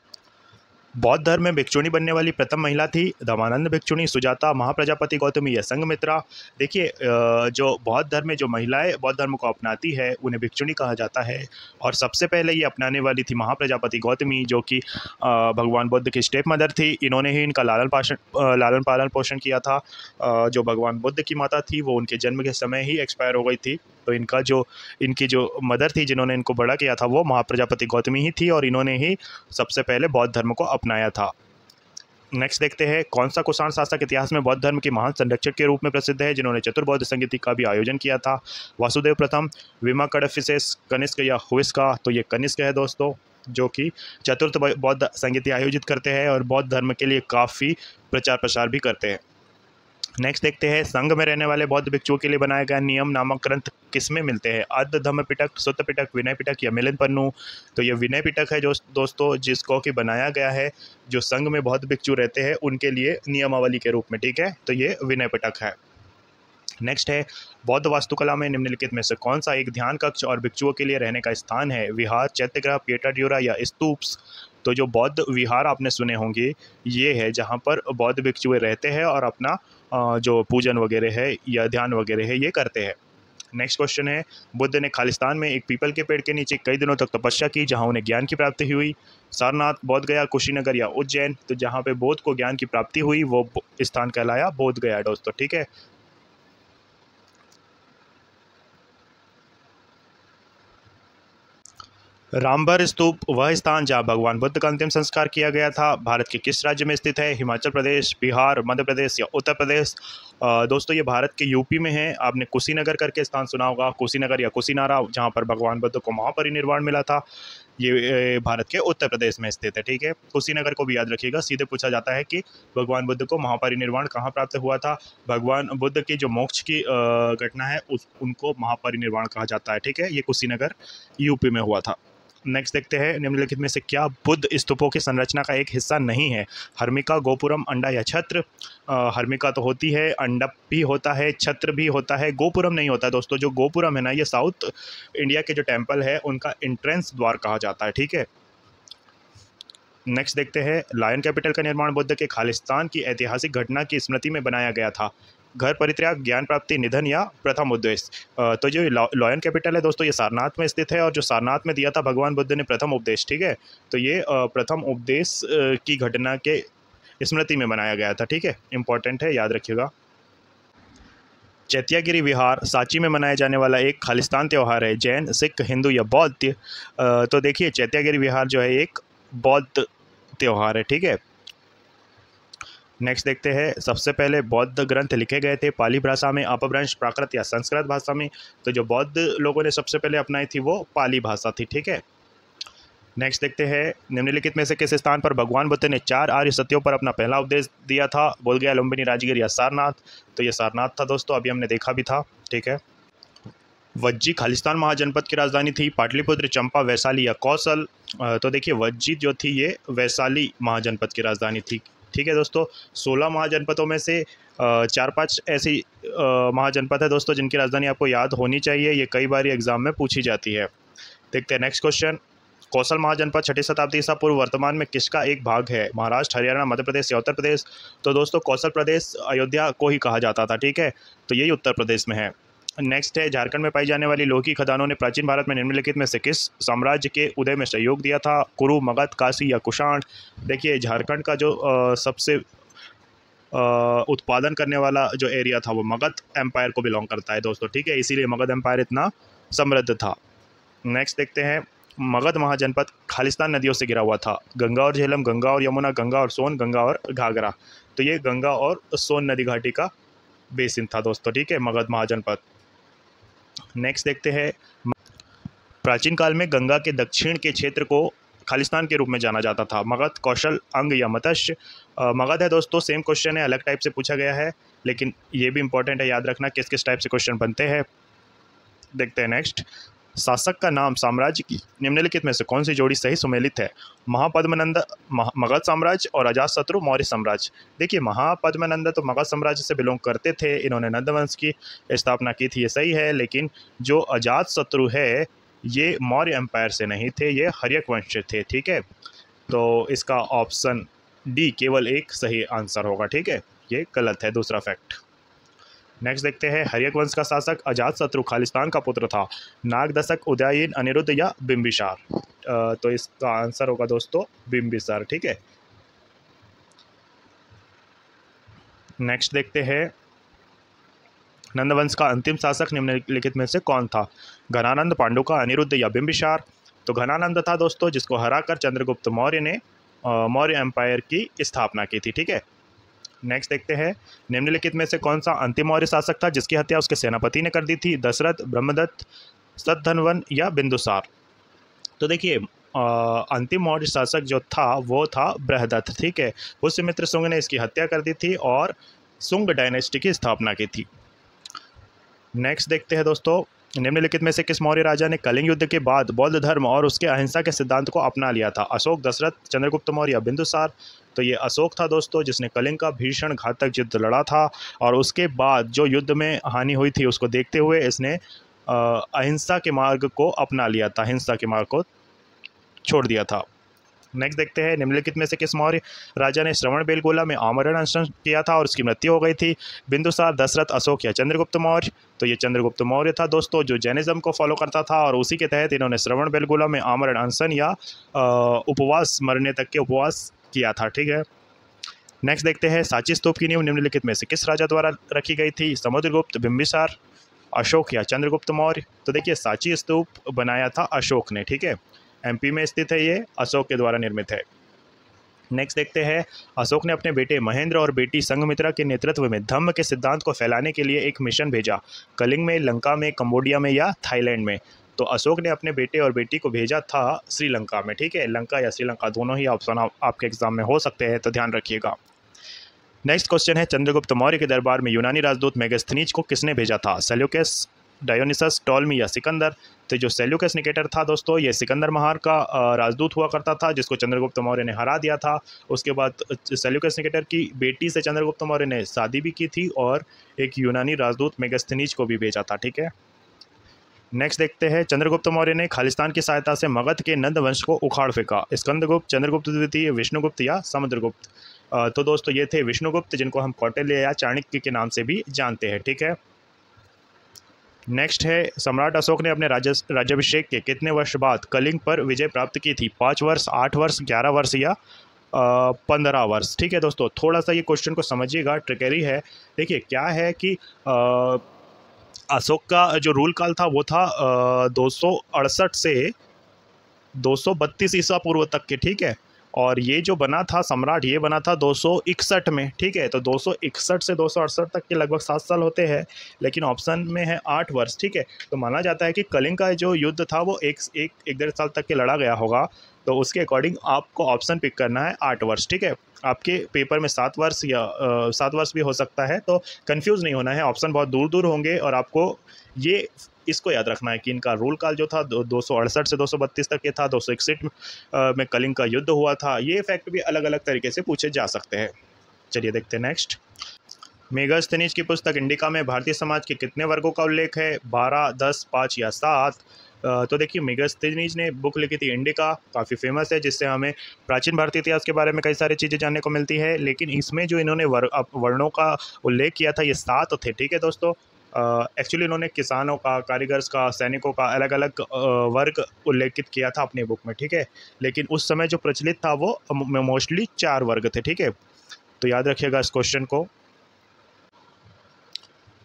बौद्ध धर्म में भिक्षुणी बनने वाली प्रथम महिला थी? धर्मानंद भिक्षुणी, सुजाता, महाप्रजापति गौतमी या संघमित्रा? देखिए जो बौद्ध धर्म में जो महिलाएं बौद्ध धर्म को अपनाती है उन्हें भिक्षुणी कहा जाता है, और सबसे पहले ये अपनाने वाली थी महाप्रजापति गौतमी जो कि भगवान बुद्ध की स्टेप मदर थी। इन्होंने ही इनका लालन पालन पोषण किया था। जो भगवान बुद्ध की माता थी वो उनके जन्म के समय ही एक्सपायर हो गई थी, तो इनकी जो मदर थी जिन्होंने इनको बड़ा किया था वो महाप्रजापति गौतमी ही थी, और इन्होंने ही सबसे पहले बौद्ध धर्म को अपनाया था। नेक्स्ट देखते हैं कौन सा कुषाण शासक इतिहास में बौद्ध धर्म के महान संरक्षक के रूप में प्रसिद्ध है जिन्होंने चतुर्बौद्ध संगीति का भी आयोजन किया था? वासुदेव प्रथम, विमा कडफिसेस, कनिष्क या हुइस्का? तो ये कनिष्क है दोस्तों, जो कि चतुर्थ बौद्ध संगीति आयोजित करते हैं और बौद्ध धर्म के लिए काफ़ी प्रचार प्रसार भी करते हैं। नेक्स्ट देखते हैं संघ में रहने वाले बौद्ध भिक्षुओं के लिए बनाया गया नियम नामक ग्रंथ किसमें मिलते हैं? आद्य धम्म पिटक, सुत्त पिटक, विनय पिटक या मिलिंद पन्नू? तो ये विनय पिटक है जो दोस्तों जिसको कि बनाया गया है जो संघ में बौद्ध भिक्षु रहते हैं उनके लिए नियमावली के रूप में। ठीक है, तो ये विनय पिटक है। नेक्स्ट है बौद्ध वास्तुकला में निम्नलिखित में से कौन सा एक ध्यान कक्ष और भिक्षुओं के लिए रहने का स्थान है? विहार, चैत्यगृह, पिएटा ड्यूरा या स्तूप्स? तो जो बौद्ध विहार आपने सुने होंगे ये है जहाँ पर बौद्ध भिक्षु रहते हैं और अपना जो पूजन वगैरह है या ध्यान वगैरह है ये करते हैं। नेक्स्ट क्वेश्चन है बुद्ध ने खालिस्तान में एक पीपल के पेड़ के नीचे कई दिनों तक तपस्या की जहाँ उन्हें ज्ञान की प्राप्ति हुई? सारनाथ, बोध गया, कुशीनगर या उज्जैन? तो जहाँ पे बोध को ज्ञान की प्राप्ति हुई वो स्थान कहलाया बोध गया दोस्तों। ठीक है, रामभर स्तूप वह स्थान जहां भगवान बुद्ध का अंतिम संस्कार किया गया था भारत के किस राज्य में स्थित है? हिमाचल प्रदेश, बिहार, मध्य प्रदेश या उत्तर प्रदेश? दोस्तों ये भारत के यूपी में है। आपने कुशीनगर करके स्थान सुना होगा, कुशीनगर या कुशीनारा, जहां पर भगवान बुद्ध को महापरिनिर्वाण मिला था। ये भारत के उत्तर प्रदेश में स्थित है। ठीक है, कुशीनगर को भी याद रखिएगा। सीधे पूछा जाता है कि भगवान बुद्ध को महापरिनिर्वाण कहाँ प्राप्त हुआ था। भगवान बुद्ध की जो मोक्ष की घटना है उनको महापरिनिर्वाण कहा जाता है। ठीक है, ये कुशीनगर यूपी में हुआ था। नेक्स्ट देखते हैं, निम्नलिखित में से क्या बुद्ध स्तूपों की संरचना का एक हिस्सा नहीं है? हर्मिका, गोपुरम, अंडा या छत्र? हर्मिका तो होती है, अंडा भी होता है, छत्र भी होता है, गोपुरम नहीं होता है। दोस्तों जो गोपुरम है ना, ये साउथ इंडिया के जो टेम्पल है उनका एंट्रेंस द्वार कहा जाता है। ठीक है, नेक्स्ट देखते हैं, लायन कैपिटल का निर्माण बुद्ध के खालिस्तान की ऐतिहासिक घटना की स्मृति में बनाया गया था। घर परित्याग, ज्ञान प्राप्ति, निधन या प्रथम उद्देश्य? तो जो लायन कैपिटल है दोस्तों, ये सारनाथ में स्थित है और जो सारनाथ में दिया था भगवान बुद्ध ने प्रथम उपदेश। ठीक है, तो ये प्रथम उपदेश की घटना के स्मृति में बनाया गया था। ठीक है, इंपॉर्टेंट है, याद रखिएगा। चैत्यागिरी विहार सांची में मनाया जाने वाला एक खालिस्तान त्यौहार है। जैन, सिख, हिंदू या बौद्ध? तो देखिए चैत्यागिरी विहार जो है एक बौद्ध त्यौहार है। ठीक है, नेक्स्ट देखते हैं, सबसे पहले बौद्ध ग्रंथ लिखे गए थे पाली भाषा में, अपभ्रंश, प्राकृत या संस्कृत भाषा में? तो जो बौद्ध लोगों ने सबसे पहले अपनाई थी वो पाली भाषा थी। ठीक है, नेक्स्ट देखते हैं, निम्नलिखित में से किस स्थान पर भगवान बुद्ध ने 4 आर्य सत्यों पर अपना पहला उपदेश दिया था? बोधगया, लुम्बिनी, राजगीर या सारनाथ? तो ये सारनाथ था दोस्तों, अभी हमने देखा भी था। ठीक है, वज्जी खालिस्तान महाजनपद की राजधानी थी। पाटलिपुत्र, चंपा, वैशाली या कौशल? तो देखिए वज्जी जो थी ये वैशाली महाजनपद की राजधानी थी। ठीक है दोस्तों, 16 महाजनपदों में से 4-5 ऐसी महाजनपद है दोस्तों जिनकी राजधानी आपको याद होनी चाहिए। ये कई बार एग्जाम में पूछी जाती है। देखते हैं नेक्स्ट क्वेश्चन, कौशल महाजनपद 6ठी शताब्दी ईसा पूर्व वर्तमान में किसका एक भाग है? महाराष्ट्र, हरियाणा, मध्य प्रदेश या उत्तर प्रदेश? तो दोस्तों कौशल प्रदेश अयोध्या को ही कहा जाता था। ठीक है, तो यही उत्तर प्रदेश में है। नेक्स्ट है, झारखंड में पाई जाने वाली लोह की खदानों ने प्राचीन भारत में निम्नलिखित में से किस साम्राज्य के उदय में सहयोग दिया था? कुरु, मगध, काशी या कुषाण? देखिए झारखंड का जो सबसे उत्पादन करने वाला जो एरिया था वो मगध एम्पायर को बिलोंग करता है दोस्तों। ठीक है, इसीलिए मगध एम्पायर इतना समृद्ध था। नेक्स्ट देखते हैं, मगध महाजनपद खालिस्तान नदियों से घिरा हुआ था। गंगा और झेलम, गंगा और यमुना, गंगा और सोन, गंगा और घाघरा? तो ये गंगा और सोन नदी घाटी का बेसिन था दोस्तों। ठीक है, मगध महाजनपद। नेक्स्ट देखते हैं, प्राचीन काल में गंगा के दक्षिण के क्षेत्र को खालिस्तान के रूप में जाना जाता था। मगध, कौशल, अंग या मत्स्य? मगध है दोस्तों, सेम क्वेश्चन है, अलग टाइप से पूछा गया है, लेकिन ये भी इंपॉर्टेंट है, याद रखना किस किस टाइप से क्वेश्चन बनते हैं। देखते हैं नेक्स्ट, शासक का नाम साम्राज्य की निम्नलिखित में से कौन सी जोड़ी सही सुमेलित है? महापद्मनंद मगध साम्राज्य और अजातशत्रु मौर्य साम्राज्य? देखिए महापद्मनंद तो मगध साम्राज्य से बिलोंग करते थे, इन्होंने नंद वंश की स्थापना की थी, ये सही है। लेकिन जो अजातशत्रु है ये मौर्य एम्पायर से नहीं थे, ये हर्यक वंश से थे। ठीक है, तो इसका ऑप्शन डी केवल एक सही आंसर होगा। ठीक है, ये गलत है, दूसरा फैक्ट। नेक्स्ट देखते हैं, हर्यक वंश का शासक अजातशत्रु खालिस्तान का पुत्र था। नागदशक, उदयन, अनिरुद्ध या बिंबिसार? तो इसका आंसर होगा दोस्तों बिंबिसार। ठीक है, नेक्स्ट देखते हैं, नंदवंश का अंतिम शासक निम्नलिखित में से कौन था? घनानंद, पांडुका, अनिरुद्ध या बिंबिसार? तो घनानंद था दोस्तों, जिसको हराकर चंद्रगुप्त मौर्य ने मौर्य एम्पायर की स्थापना की थी। ठीक है, नेक्स्ट देखते हैं, निम्नलिखित में से कौन सा अंतिम मौर्य शासक था जिसकी हत्या उसके सेनापति ने कर दी थी? दशरथ, ब्रह्मदत्त, सतधनवन या बिंदुसार? तो देखिए अंतिम मौर्य शासक जो था वो था बृहदत्त। ठीक है, पुष्यमित्र शुंग ने इसकी हत्या कर दी थी और शुंग डायनेस्टी की स्थापना की थी। नेक्स्ट देखते हैं दोस्तों, निम्नलिखित में से किस मौर्य राजा ने कलिंग युद्ध के बाद बौद्ध धर्म और उसके अहिंसा के सिद्धांत को अपना लिया था? अशोक, दशरथ, चंद्रगुप्त मौर्य या बिंदुसार? तो ये अशोक था दोस्तों, जिसने कलिंग का भीषण घातक युद्ध लड़ा था और उसके बाद जो युद्ध में हानि हुई थी उसको देखते हुए इसने अहिंसा के मार्ग को अपना लिया था, हिंसा के मार्ग को छोड़ दिया था। नेक्स्ट देखते हैं, निम्नलिखित में से किस मौर्य राजा ने श्रवणबेलगोला में आमरण अनशन किया था और उसकी मृत्यु हो गई थी? बिंदुसार, दशरथ, अशोक या चंद्रगुप्त मौर्य? तो ये चंद्रगुप्त मौर्य था दोस्तों, जो जैनिज्म को फॉलो करता था और उसी के तहत इन्होंने श्रवणबेलगोला में आमरण अनशन या उपवास, मरने तक के उपवास किया था। ठीक है, नेक्स्ट देखते हैं, सांची स्तूप की नींव निम्नलिखित में से किस राजा द्वारा रखी गई थी? समुद्रगुप्त, बिंबिसार, अशोक या चंद्रगुप्त मौर्य? तो देखिए सांची स्तूप बनाया था अशोक ने। ठीक है, एमपी में स्थित है, ये अशोक के द्वारा निर्मित है। नेक्स्ट देखते हैं, अशोक ने अपने बेटे महेंद्र और बेटी संघमित्रा के नेतृत्व में धम्म के सिद्धांत को फैलाने के लिए एक मिशन भेजा। कलिंग में, लंका में, कंबोडिया में या थाईलैंड में? तो अशोक ने अपने बेटे और बेटी को भेजा था श्रीलंका में, ठीक है। लंका या श्रीलंका दोनों ही ऑप्शन आपके एग्जाम में हो सकते हैं, तो ध्यान रखिएगा। नेक्स्ट क्वेश्चन है, चंद्रगुप्त मौर्य के दरबार में यूनानी राजदूत मेगास्थनीज को किसने भेजा था? सेल्यूकस, डायोनिसस, टॉलमी या सिकंदर? तो जो सेल्यूकस निकेटर था दोस्तों, ये सिकंदर महार का राजदूत हुआ करता था, जिसको चंद्रगुप्त मौर्य ने हरा दिया था। उसके बाद सेल्यूकस निकेटर की बेटी से चंद्रगुप्त मौर्य ने शादी भी की थी और एक यूनानी राजदूत मेगास्थनीज को भी भेजा था, ठीक है। नेक्स्ट देखते हैं, चंद्रगुप्त मौर्य ने खालिस्तान की सहायता से मगध के नंद वंश को उखाड़ फेंका। स्कंदगुप्त, चंद्रगुप्त द्वितीय, विष्णुगुप्त या समुद्रगुप्त? तो दोस्तों ये थे विष्णुगुप्त, जिनको हम कौटिल्य या चाणक्य के नाम से भी जानते हैं, ठीक है। नेक्स्ट है, सम्राट अशोक ने अपने राज्याभिषेक के कितने वर्ष बाद कलिंग पर विजय प्राप्त की थी? 5 वर्ष, 8 वर्ष, 11 वर्ष या 15 वर्ष? ठीक है दोस्तों, थोड़ा सा ये क्वेश्चन को समझिएगा, ट्रिकरी है। देखिए क्या है कि अशोक का जो रूल काल था वो था 268 से 232 ईसा पूर्व तक के, ठीक है। और ये जो बना था सम्राट, ये बना था 261 में, ठीक है। तो 261 से 268 तक के लगभग 7 साल होते हैं, लेकिन ऑप्शन में है 8 वर्ष, ठीक है। तो माना जाता है कि कलिंग का जो युद्ध था वो एक 1.5 साल तक के लड़ा गया होगा, तो उसके अकॉर्डिंग आपको ऑप्शन पिक करना है 8 वर्ष, ठीक है। आपके पेपर में 7 वर्ष या 7 वर्ष भी हो सकता है, तो कंफ्यूज नहीं होना है, ऑप्शन बहुत दूर दूर होंगे और आपको ये इसको याद रखना है कि इनका रूल काल जो था 268 से 232 तक के था, 261 में कलिंग का युद्ध हुआ था। ये फैक्ट भी अलग अलग तरीके से पूछे जा सकते हैं। चलिए देखते हैं नेक्स्ट। मेगास्थनीज की पुस्तक इंडिका में भारतीय समाज के कितने वर्गों का उल्लेख है? 12, 10, 5 या 7? तो देखिए मेगास्थनीज ने बुक लिखी थी इंडिका, काफ़ी फेमस है, जिससे हमें प्राचीन भारतीय इतिहास के बारे में कई सारी चीज़ें जानने को मिलती है। लेकिन इसमें जो इन्होंने वर्णों का उल्लेख किया था, ये 7 थे, ठीक है दोस्तों। एक्चुअली इन्होंने किसानों का, कारीगर्स का, सैनिकों का अलग अलग वर्ग उल्लेखित किया था अपनी बुक में, ठीक है। लेकिन उस समय जो प्रचलित था वो मोस्टली 4 वर्ग थे, ठीक है। तो याद रखिएगा इस क्वेश्चन को।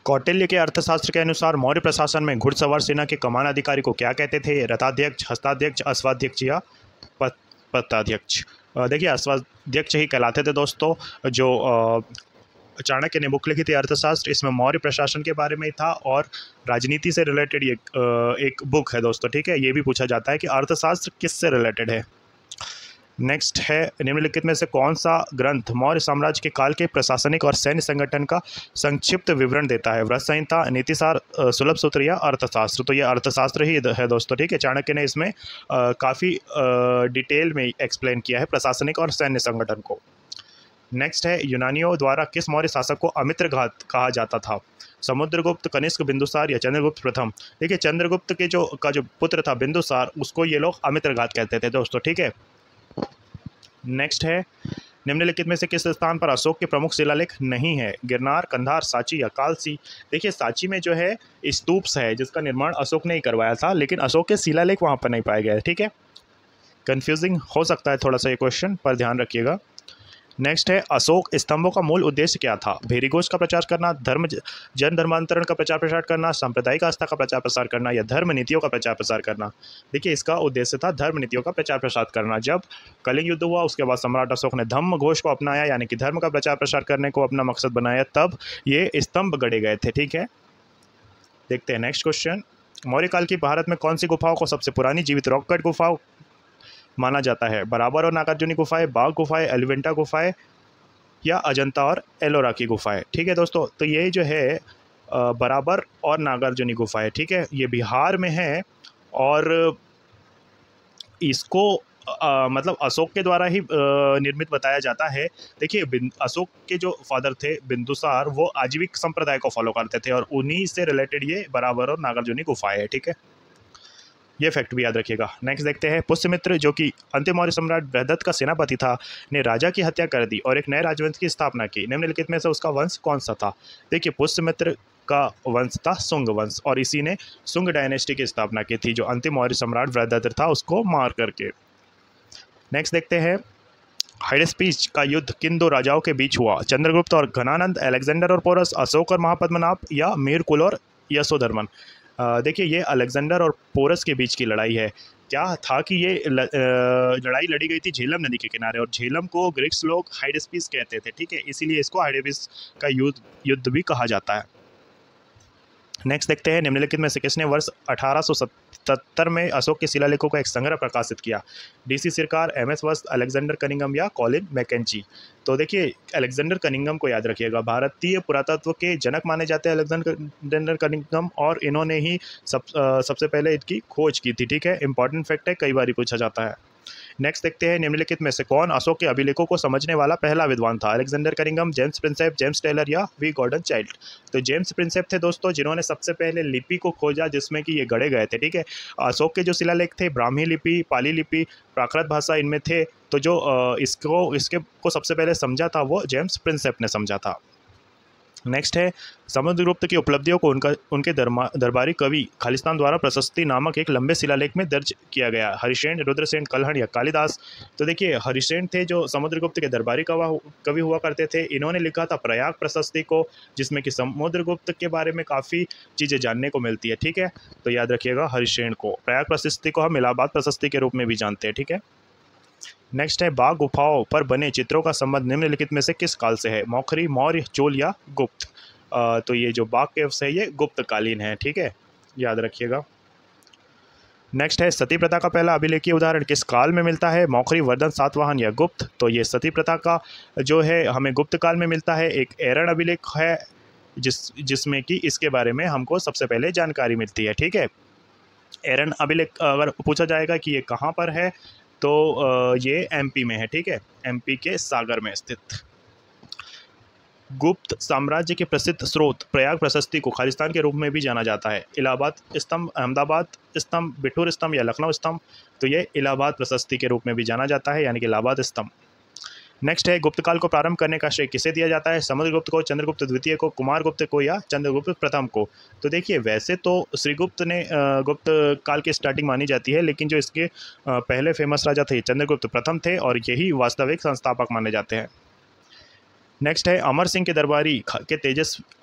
कौटिल्य के अर्थशास्त्र के अनुसार मौर्य प्रशासन में घुड़सवार सेना के कमान अधिकारी को क्या कहते थे? रथाध्यक्ष, हस्ताध्यक्ष, अश्वाध्यक्ष या पथाध्यक्ष? देखिए अश्वाध्यक्ष ही कहलाते थे दोस्तों। जो चाणक्य ने बुक लिखी थी अर्थशास्त्र, इसमें मौर्य प्रशासन के बारे में था और राजनीति से रिलेटेड ये एक बुक है दोस्तों, ठीक है। ये भी पूछा जाता है कि अर्थशास्त्र किससे रिलेटेड है। नेक्स्ट है, निम्नलिखित में से कौन सा ग्रंथ मौर्य साम्राज्य के काल के प्रशासनिक और सैन्य संगठन का संक्षिप्त विवरण देता है? व्रत संहिता, नीतिसार, सुलभ सूत्र या अर्थशास्त्र? तो ये अर्थशास्त्र ही है दोस्तों, ठीक है। चाणक्य ने इसमें काफ़ी डिटेल में एक्सप्लेन किया है प्रशासनिक और सैन्य संगठन को। नेक्स्ट है, यूनानियों द्वारा किस मौर्य शासक को अमित्रघात कहा जाता था? समुद्रगुप्त, कनिष्क, बिंदुसार या चंद्रगुप्त प्रथम? देखिए चंद्रगुप्त के जो पुत्र था बिंदुसार, उसको ये लोग अमित्रघात कहते थे दोस्तों, ठीक है। नेक्स्ट है, निम्नलिखित में से किस स्थान पर अशोक के प्रमुख शिलालेख नहीं है? गिरनार, कंधार, सांची या कालसी? देखिए सांची में जो है स्तूप्स है, जिसका निर्माण अशोक ने ही करवाया था, लेकिन अशोक के शिलालेख वहाँ पर नहीं पाए गए, ठीक है। कंफ्यूजिंग हो सकता है थोड़ा सा ये क्वेश्चन, पर ध्यान रखिएगा। नेक्स्ट है, अशोक स्तंभों का मूल उद्देश्य क्या था? भेरीघोष का प्रचार करना, जन धर्मांतरण का प्रचार प्रसार करना, सांप्रदायिक आस्था का प्रचार प्रसार करना या धर्म नीतियों का प्रचार प्रसार करना? देखिए इसका उद्देश्य था धर्म नीतियों का प्रचार प्रसार करना। जब कलिंग युद्ध हुआ उसके बाद सम्राट अशोक ने धम्म घोष को अपनाया, यानी कि धर्म का प्रचार प्रसार करने को अपना मकसद बनाया, तब ये स्तंभ गढ़े गए थे, ठीक है। देखते हैं नेक्स्ट क्वेश्चन। मौर्य काल की भारत में कौन सी गुफाओं को सबसे पुरानी जीवित रॉक कट गुफाओं माना जाता है? बराबर और नागार्जुनी गुफाएं, बाघ गुफाएं, एलिवेंटा गुफाएं या अजंता और एलोरा की गुफाएं? ठीक है दोस्तों, तो ये जो है बराबर और नागार्जुनी गुफाएं, ठीक है, ये बिहार में है और इसको मतलब अशोक के द्वारा ही निर्मित बताया जाता है। देखिए अशोक के जो फादर थे बिंदुसार, वो आजीविक संप्रदाय को फॉलो करते थे और उन्हीं से रिलेटेड ये बराबर और नागार्जुनी गुफाएं है, ठीक है। ये फैक्ट भी याद रखिएगा। नेक्स्ट देखते हैं, पुष्यमित्र जो कि अंतिम मौर्य सम्राट बृहदत्त का सेनापति था, ने राजा की हत्या कर दी और एक नए राजवंश की स्थापना की। निम्नलिखित में से उसका वंश कौन सा था? देखिए पुष्यमित्र का वंश था सुंग वंश और इसी ने सुंग डायनेस्टी की स्थापना की थी, जो अंतिम मौर्य सम्राट बृहदत्त था उसको मार करके। नेक्स्ट देखते हैं, हाइडेस्पीच का युद्ध किन दो राजाओं के बीच हुआ? चंद्रगुप्त और घनानंद, अलेक्जेंडर और पोरस, अशोक और महापद्मनाभ या मीरकुल और यशोधर्मन? देखिए ये अलेक्जेंडर और पोरस के बीच की लड़ाई है। क्या था कि ये लड़ाई लड़ी गई थी झेलम नदी के किनारे, और झेलम को ग्रीक्स लोग हाइडेस्पिस कहते थे, ठीक है, इसीलिए इसको हाइडेस्पिस का युद्ध भी कहा जाता है। नेक्स्ट देखते हैं, निम्नलिखित में से किसने वर्ष 1877 में अशोक के शिलालेखों का एक संग्रह प्रकाशित किया? डीसी सिरकार, एमएस वस्त, अलेक्जेंडर कनिंघम या कॉलिन मैकेंजी? तो देखिए अलेक्जेंडर कनिंघम को याद रखिएगा, भारतीय पुरातत्व के जनक माने जाते हैं अलेक्जेंडर कनिंघम, और इन्होंने ही सबसे पहले इनकी खोज की थी, ठीक है, इंपॉर्टेंट फैक्ट है, कई बार पूछा जाता है। नेक्स्ट देखते हैं, निम्नलिखित में से कौन अशोक के अभिलेखों को समझने वाला पहला विद्वान था? Alexander Cunningham, James Prinsep, James Taylor या वी गॉर्डन चाइल्ड? तो जेम्स प्रिंसेप थे दोस्तों, जिन्होंने सबसे पहले लिपि को खोजा जिसमें कि ये गढ़े गए थे, ठीक है। अशोक के जो शिलालेख थे ब्राह्मी लिपि, पाली लिपि, प्राकृत भाषा इनमें थे, तो जो इसके को सबसे पहले समझा था वो जेम्स प्रिंसेप ने समझा था। नेक्स्ट है, समुद्रगुप्त की उपलब्धियों को उनके दरबारी कवि खालिस्तान द्वारा प्रशस्ति नामक एक लंबे शिलालेख में दर्ज किया गया। हरिसेन, रुद्रसेन, कल्हण या कालिदास? तो देखिए हरिसेन थे जो समुद्रगुप्त के दरबारी कवि हुआ करते थे, इन्होंने लिखा था प्रयाग प्रशस्ति को, जिसमें कि समुद्रगुप्त के बारे में काफ़ी चीज़ें जानने को मिलती है, ठीक है। तो याद रखिएगा हरिसेन को। प्रयाग प्रशस्ति को हम इलाहाबाद प्रशस्ति के रूप में भी जानते हैं, ठीक है। नेक्स्ट है, बाघ गुफाओं पर बने चित्रों का संबंध निम्नलिखित में से किस काल से है? मौखरी, मौर्य, चोल या गुप्त? तो ये जो बाघ केव्स है ये गुप्त कालीन है, ठीक है, याद रखिएगा। नेक्स्ट है, सती प्रथा का पहला अभिलेखीय उदाहरण किस काल में मिलता है? मौखरी, वर्धन, सातवाहन या गुप्त? तो ये सती प्रथा का जो है हमें गुप्त काल में मिलता है। एक एरन अभिलेख है जिसमें कि इसके बारे में हमको सबसे पहले जानकारी मिलती है, ठीक है। एरन अभिलेख अगर पूछा जाएगा कि ये कहाँ पर है, तो ये एमपी में है, ठीक है, एमपी के सागर में स्थित। गुप्त साम्राज्य के प्रसिद्ध स्रोत प्रयाग प्रशस्ति को खालिस्तान के रूप में भी जाना जाता है। इलाहाबाद स्तंभ, अहमदाबाद स्तंभ, बिठूर स्तंभ या लखनऊ स्तंभ? तो ये इलाहाबाद प्रशस्ति के रूप में भी जाना जाता है, यानी कि इलाहाबाद स्तंभ। नेक्स्ट है, गुप्त काल को प्रारंभ करने का श्रेय किसे दिया जाता है? समुद्रगुप्त को, चंद्रगुप्त द्वितीय को, कुमारगुप्त को या चंद्रगुप्त प्रथम को? तो देखिए वैसे तो श्रीगुप्त ने गुप्त काल की स्टार्टिंग मानी जाती है, लेकिन जो इसके पहले फेमस राजा थे चंद्रगुप्त प्रथम थे, और यही वास्तविक संस्थापक माने जाते हैं। नेक्स्ट है, अमर सिंह के दरबारी के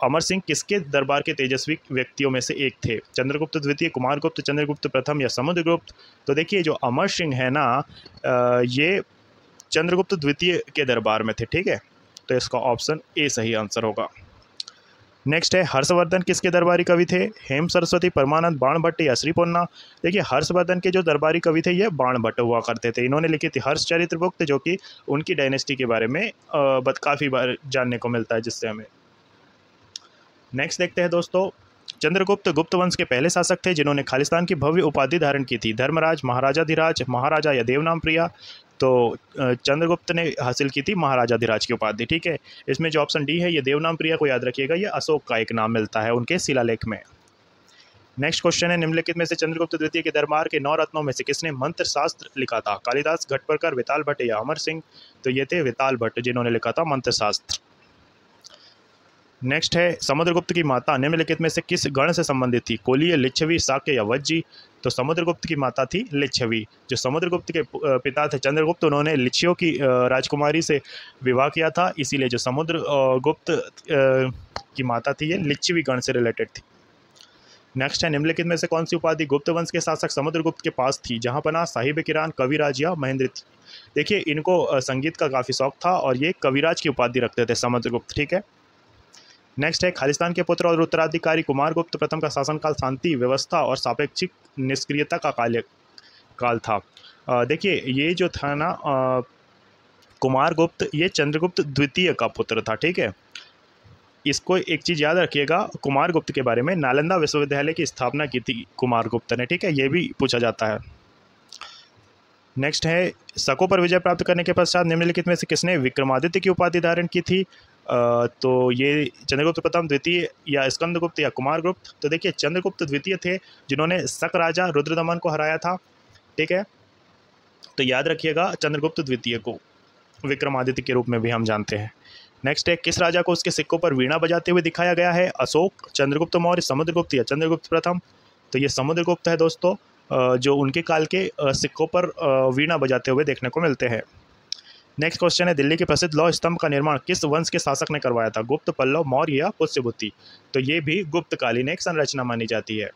अमर सिंह किसके दरबार के तेजस्वी व्यक्तियों में से एक थे? चंद्रगुप्त द्वितीय, कुमारगुप्त, चंद्रगुप्त प्रथम या समुद्रगुप्त? तो देखिए जो अमर सिंह है ना, ये चंद्रगुप्त द्वितीय के दरबार में थे, ठीक है, तो इसका ऑप्शन ए सही आंसर होगा। नेक्स्ट है, हर्षवर्धन किसके दरबारी कवि थे? हेम सरस्वती, परमानंद, बाणभट्ट या श्रीपोन्ना? देखिए हर्षवर्धन के जो दरबारी कवि थे ये बाणभट्ट हुआ करते थे, इन्होंने लिखी थी हर्षचरित्रगुप्त, जो कि उनकी डायनेस्टी के बारे में काफ़ी बार जानने को मिलता है जिससे हमें। नेक्स्ट देखते हैं दोस्तों, चंद्रगुप्त गुप्त वंश के पहले शासक थे जिन्होंने खालिस्तान की भव्य उपाधि धारण की थी। धर्मराज, महाराजाधिराज, महाराजा या देवनाम प्रिया? तो चंद्रगुप्त ने हासिल की थी महाराजाधिराज की उपाधि, ठीक है। इसमें जो ऑप्शन डी है ये देवनाम प्रिया को याद रखिएगा, ये अशोक का एक नाम मिलता है उनके शिलालेख में। नेक्स्ट क्वेश्चन है, निम्नलिखित में से चंद्रगुप्त द्वितीय के दरबार के 9 रत्नों में से किसने मंत्र शास्त्र लिखा था? कालिदास, घटप्रकर, विताल भट्ट या अमर सिंह? तो ये थे विताल भट्ट जिन्होंने लिखा था मंत्र शास्त्र। नेक्स्ट है, समुद्रगुप्त की माता निम्नलिखित में से किस गण से संबंधित थी? कोलीय, लिच्छवी, शाक्य या वज्जी? तो समुद्रगुप्त की माता थी लिच्छवी। जो समुद्रगुप्त के पिता थे चंद्रगुप्त, उन्होंने लिच्छियों की राजकुमारी से विवाह किया था, इसीलिए जो समुद्रगुप्त की माता थी ये लिच्छवी गण से रिलेटेड थी। नेक्स्ट है, निम्नलिखित में से कौन सी उपाधि गुप्त वंश के शासक समुद्रगुप्त के पास थी? जहाँ पना, साहिब किरान, कविराज या महेंद्र? देखिए इनको संगीत का काफ़ी शौक था और ये कविराज की उपाधि रखते थे समुद्रगुप्त, ठीक है। नेक्स्ट है, खालिस्तान के पुत्र और उत्तराधिकारी कुमारगुप्त प्रथम का शासनकाल शांति व्यवस्था और सापेक्षिक निष्क्रियता का काल था। देखिए ये जो था ना कुमारगुप्त, ये चंद्रगुप्त द्वितीय का पुत्र था, ठीक है। इसको एक चीज़ याद रखिएगा, कुमारगुप्त के बारे में नालंदा विश्वविद्यालय की स्थापना की थी कुमारगुप्त ने, ठीक है, ये भी पूछा जाता है। नेक्स्ट है, शकों पर विजय प्राप्त करने के पश्चात निम्नलिखित में से किसने विक्रमादित्य की उपाधि धारण की थी? तो ये चंद्रगुप्त प्रथम, द्वितीय या स्कंदगुप्त या कुमारगुप्त? तो देखिए चंद्रगुप्त द्वितीय थे जिन्होंने शक राजा रुद्रदमन को हराया था, ठीक है। तो याद रखिएगा चंद्रगुप्त द्वितीय को विक्रमादित्य के रूप में भी हम जानते हैं। नेक्स्ट है, किस राजा को उसके सिक्कों पर वीणा बजाते हुए दिखाया गया है? अशोक, चंद्रगुप्त मौर्य, समुद्रगुप्त या चंद्रगुप्त प्रथम? तो ये समुद्रगुप्त है दोस्तों, जो उनके काल के सिक्कों पर वीणा बजाते हुए देखने को मिलते हैं। नेक्स्ट क्वेश्चन है, दिल्ली के प्रसिद्ध लौह स्तंभ का निर्माण किस वंश के शासक ने करवाया था? गुप्त, पल्लव, मौर्य या पुष्यभूति? तो ये भी गुप्तकालीन एक संरचना मानी जाती है।